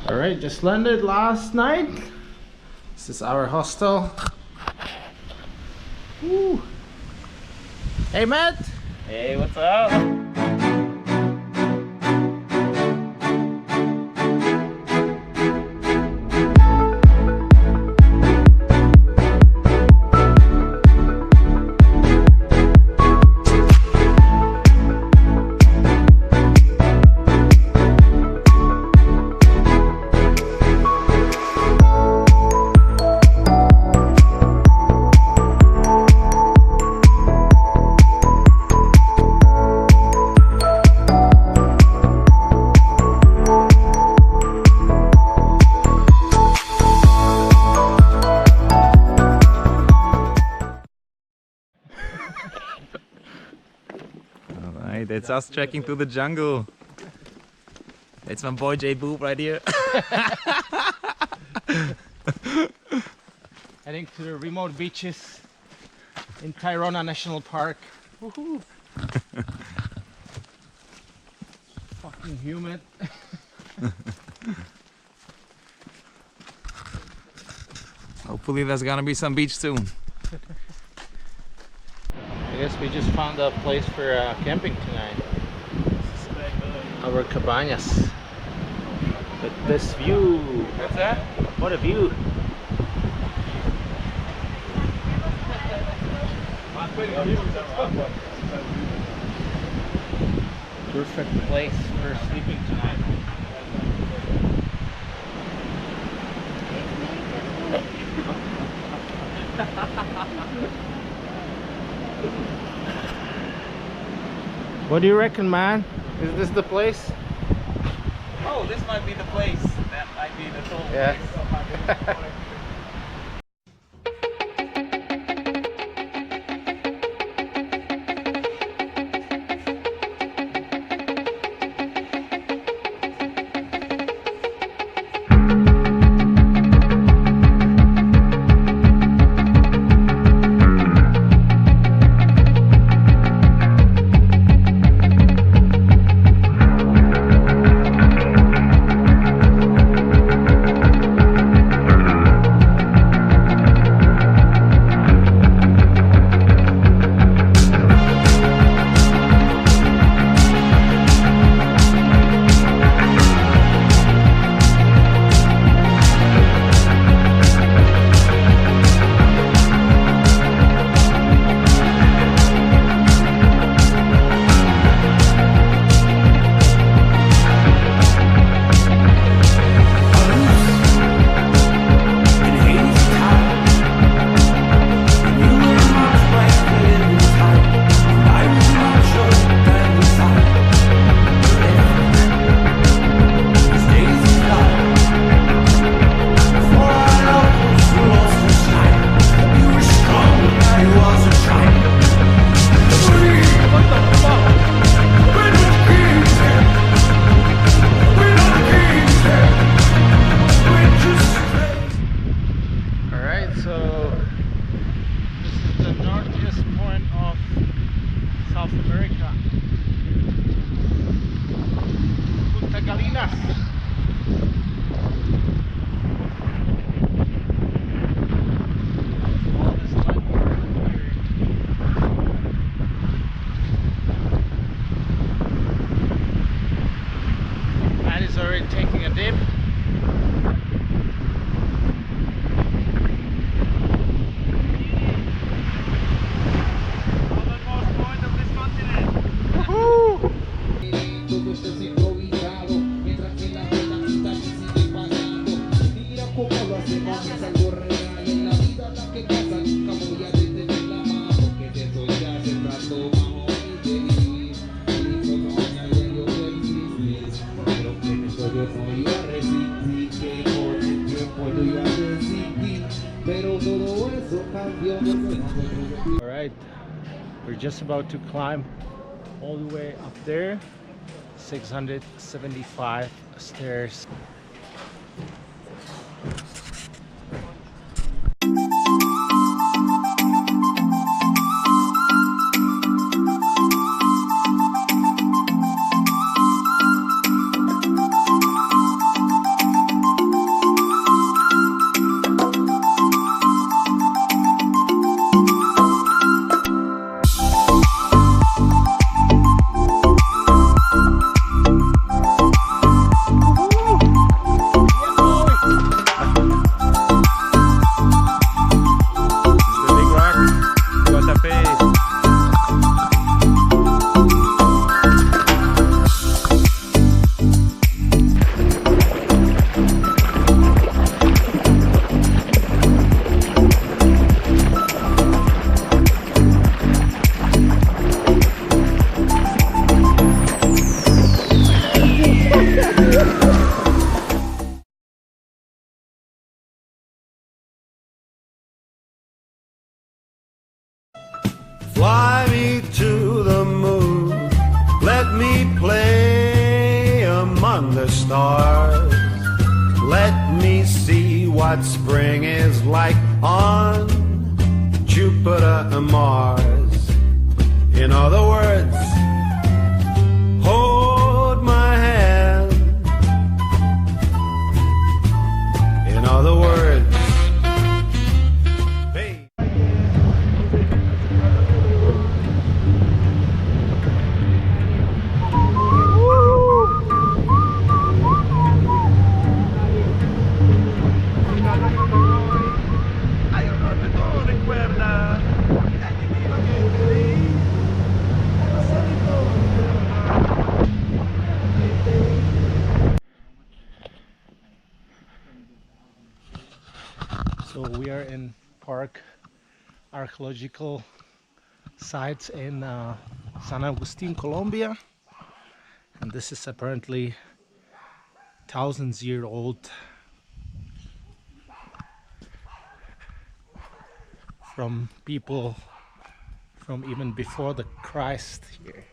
Alright, just landed last night. This is our hostel. Woo. Hey Matt! Hey, what's up? Alright, that's us trekking through the jungle. That's my boy J Boob right here. Heading to the remote beaches in Tayrona National Park. Woohoo! Fucking humid. Hopefully there's gonna be some beach soon. I guess we just found a place for camping tonight. Our cabañas. But this view. What's that? What a view. Perfect place for sleeping tonight. What do you reckon, man? Is this the place? Oh, this might be the place. That might be the total Yeah. place. Taking a dip. Southernmost point of this continent. Woohoo! Alright, we're just about to climb all the way up there, 675 stairs. stars. Let me see what spring is like on Jupiter and Mars. In other words, hold my hand. In other words, hey. So we are in park archaeological sites in San Agustin, Colombia, and this is apparently thousands-year-old from people from even before the Christ here.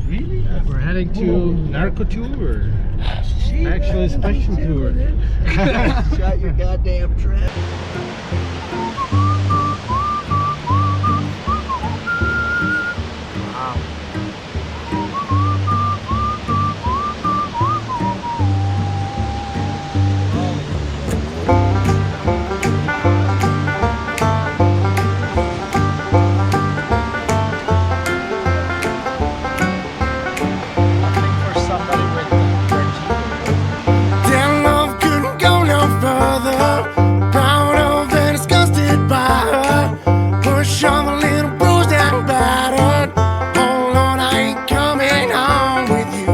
Really? We're heading to Narco Tour, actually special tour. Shot your goddamn trap. For somebody with 13. Damn love couldn't go no further. Proud of and disgusted by her. Push on the little bruised and battered. Hold on, I ain't coming home with you.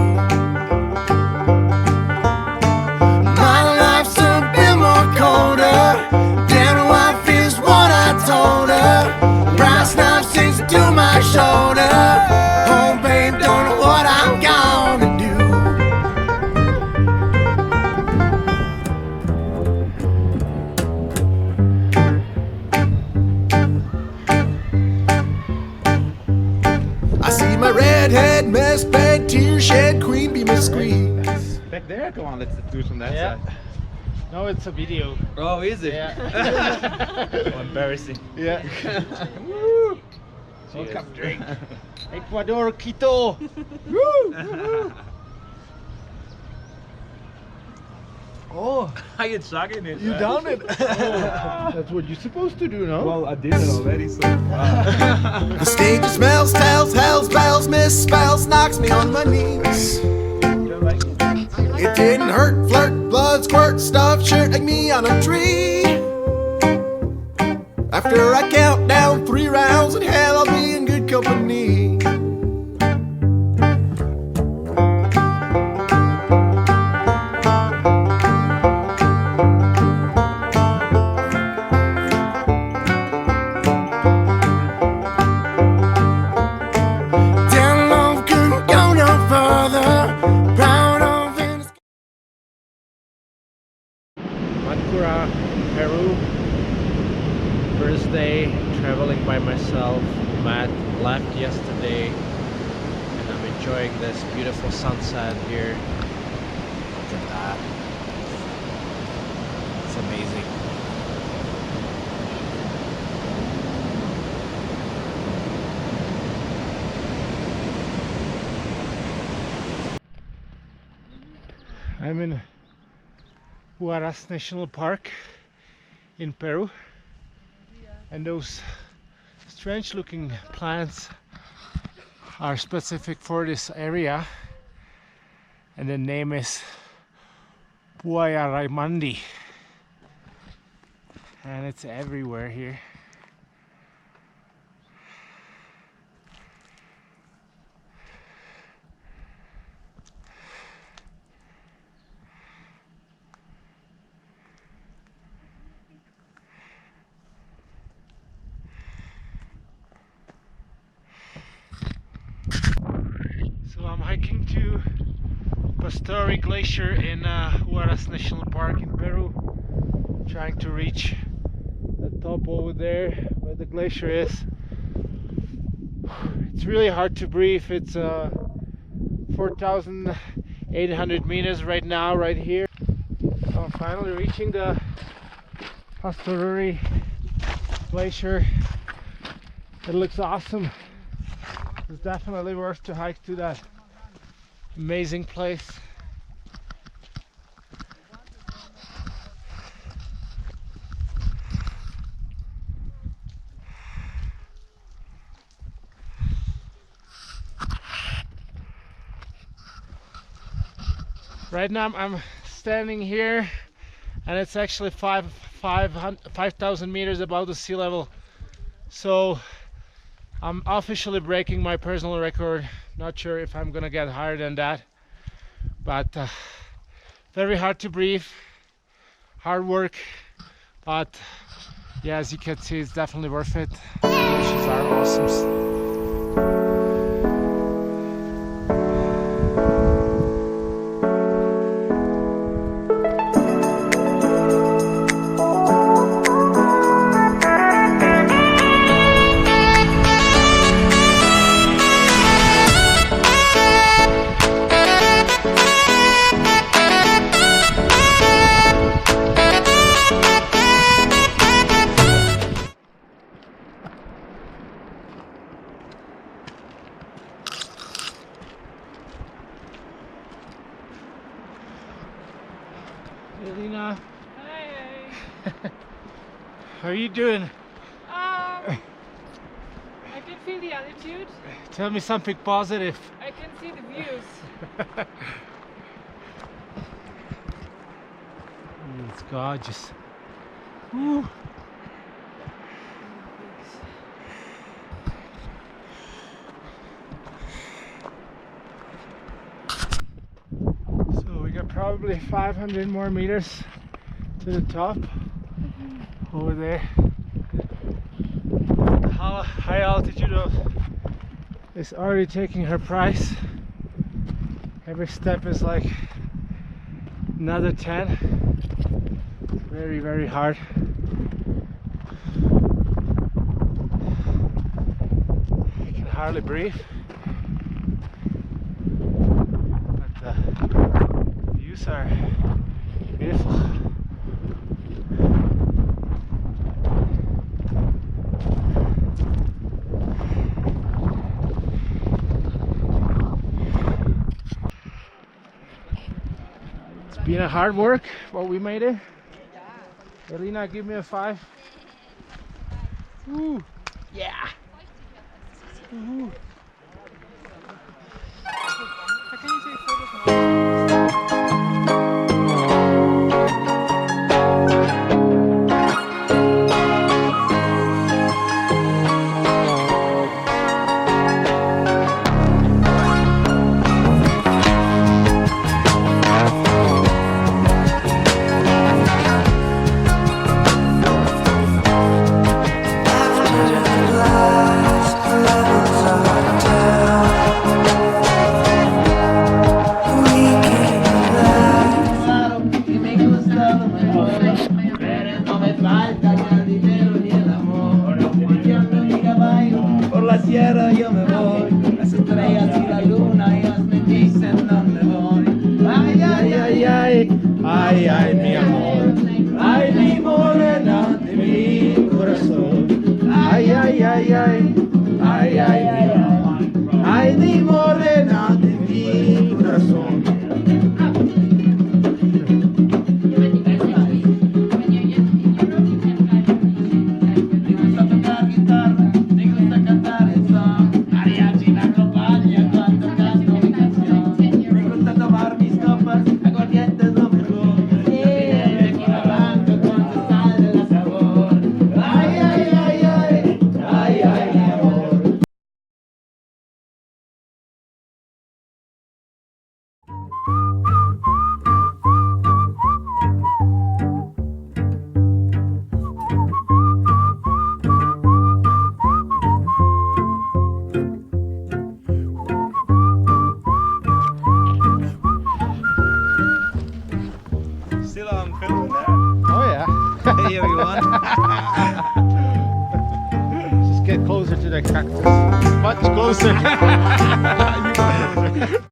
My life's a bit more colder. Damn wife is what I told her. Brass knife sinks to my shoulder. Oh babe, don't know what I'm gonna do. I see my redhead mess bed, tear shed, queen bee miss scream. Back there? Come on, let's do some that Yeah. side. No, it's a video. Oh, is it? Yeah. Oh, embarrassing. Yeah. Woo! Cheers. Cup drink. Ecuador, Quito. Oh, Are you chugging it? you down it. That's what you're supposed to do, no? Well, I did it already, so. The stage smells, tells, hells, bells, misspells, knocks me on my knees. It didn't hurt, flirt, blood, squirt, stuff, shirt like me on a tree. After I count down 3 rounds in hell, I'll be in good company. Damn love couldn't go no further. Proud of and Mancura, Peru. First day traveling by myself. Matt left yesterday, and I'm enjoying this beautiful sunset here. Look at that. It's amazing. I'm in Huaraz National Park in Peru, and those strange looking plants are specific for this area, and the name is Puaya Raimandi, and it's everywhere here. So I'm hiking to Pastori Glacier in Huaraz National Park in Peru. Trying to reach the top over there where the glacier is. It's really hard to breathe. It's 4,800 meters right now, right here. I'm finally reaching the Pastori Glacier. It looks awesome. It's definitely worth to hike to that amazing place. Right now I'm standing here and it's actually 5,000 meters above the sea level. So I'm officially breaking my personal record. Not sure if I'm gonna get higher than that, but very hard to breathe, hard work, but yeah, as you can see, it's definitely worth it. The glaciers are awesome. Elena, Hey. how are you doing? I can feel the altitude. Tell me something positive. I can see the views. It's gorgeous. Woo. So we got probably 500 more meters to the top over there. The high altitude is already taking her price. Every step is like another 10. Very, very hard. I can hardly breathe. But the views are beautiful. It's been a hard work, but we made it. Elena, give me a 5. Woo. Yeah. Woo. How can you take photos now? Por la sierra yo me voy, las estrellas y la luna ellas me dicen dónde voy. Ay, ay, ay, ay, ay, ay, mi amor, ay, mi morena de mi corazón. Ay, ay, ay, ay, ay, ay, ay, ay, mi morena de mi corazón. video you want. Just get closer to the cactus. Much closer.